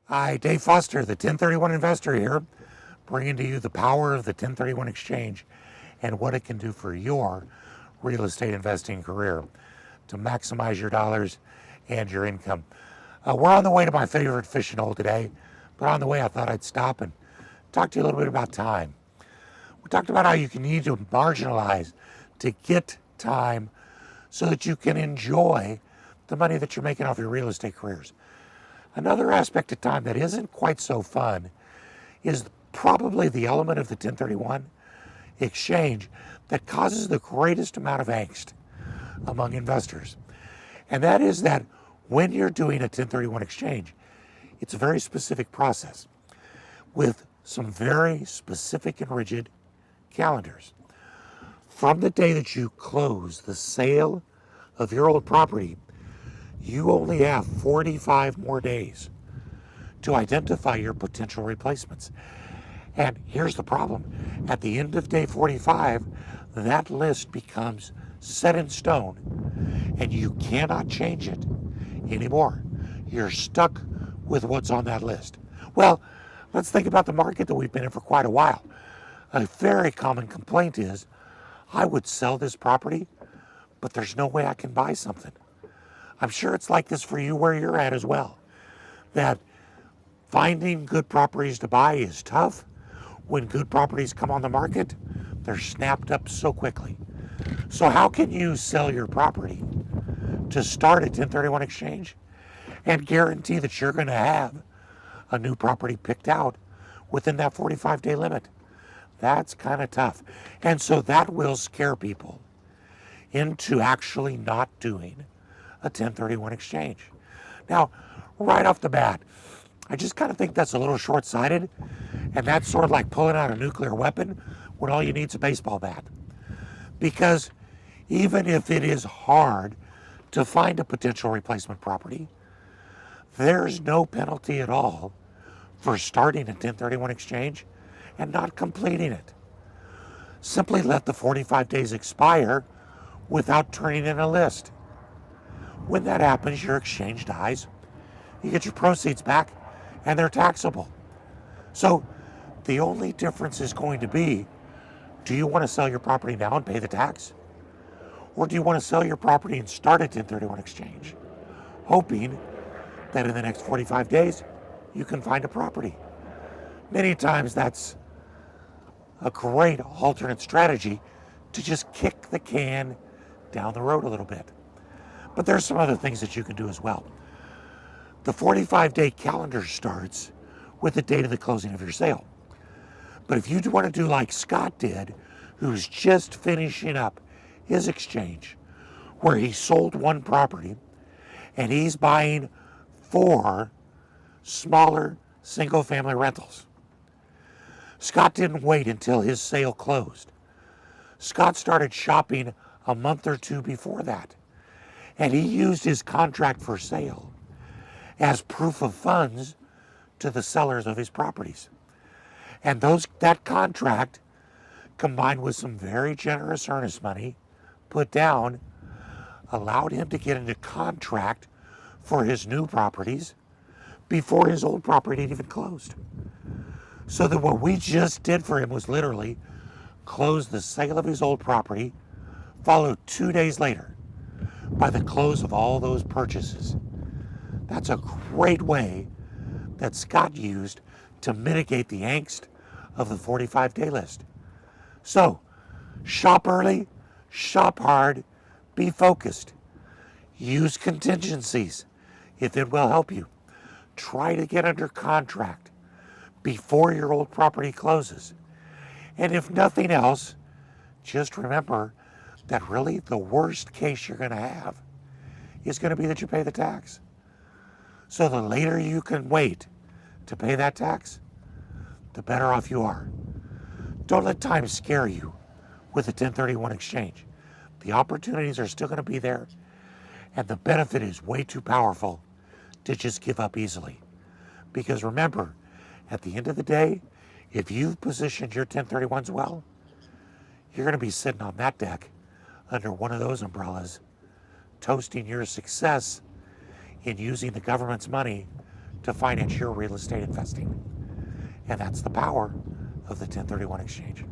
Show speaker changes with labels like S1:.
S1: Hi, Dave Foster, the 1031 investor here, bringing to you the power of the 1031 exchange and what it can do for your real estate investing career to maximize your dollars and your income. We're on the way to my favorite fishing hole today, but on the way I thought I'd stop and talk to you a little bit about time. We talked about how you can need to marginalize to get time so that you can enjoy the money that you're making off your real estate careers. Another aspect of time that isn't quite so fun is probably the element of the 1031 exchange that causes the greatest amount of angst among investors. And that is that when you're doing a 1031 exchange, it's a very specific process with some very specific and rigid calendars. From the day that you close the sale of your old property, you only have 45 more days to identify your potential replacements. And here's the problem. At the end of day 45, that list becomes set in stone and you cannot change it anymore. You're stuck with what's on that list. Well, let's think about the market that we've been in for quite a while. A very common complaint is, I would sell this property, but there's no way I can buy something. I'm sure it's like this for you where you're at as well, that finding good properties to buy is tough. When good properties come on the market, they're snapped up so quickly. So how can you sell your property to start a 1031 exchange and guarantee that you're going to have a new property picked out within that 45-day limit? That's kind of tough. And so that will scare people into actually not doing a 1031 exchange. Now, right off the bat, I just kind of think that's a little short-sighted, and that's sort of like pulling out a nuclear weapon when all you need is a baseball bat. Because even if it is hard to find a potential replacement property, there's no penalty at all for starting a 1031 exchange and not completing it. Simply let the 45 days expire without turning in a list. When that happens, your exchange dies, you get your proceeds back, and they're taxable. So the only difference is going to be, do you want to sell your property now and pay the tax? Or do you want to sell your property and start a 1031 exchange, hoping that in the next 45 days, you can find a property? Many times that's a great alternate strategy to just kick the can down the road a little bit. But there's some other things that you can do as well. The 45-day calendar starts with the date of the closing of your sale. But if you want to do like Scott did, who's just finishing up his exchange, where he sold one property and he's buying 4 smaller single-family rentals. Scott didn't wait until his sale closed. Scott started shopping a month or 2 before that. And he used his contract for sale as proof of funds to the sellers of his properties. And that contract, combined with some very generous earnest money put down, allowed him to get into contract for his new properties before his old property had even closed. So that what we just did for him was literally close the sale of his old property, followed 2 days later by the close of all those purchases. That's a great way that Scott used to mitigate the angst of the 45-day list. So, shop early, shop hard, be focused. Use contingencies if it will help you. Try to get under contract before your old property closes. And if nothing else, just remember that really the worst case you're going to have is going to be that you pay the tax. So the later you can wait to pay that tax, the better off you are. Don't let time scare you with a 1031 exchange. The opportunities are still going to be there, and the benefit is way too powerful to just give up easily. Because remember, at the end of the day, if you've positioned your 1031s well, you're going to be sitting on that deck under one of those umbrellas, toasting your success in using the government's money to finance your real estate investing. And that's the power of the 1031 exchange.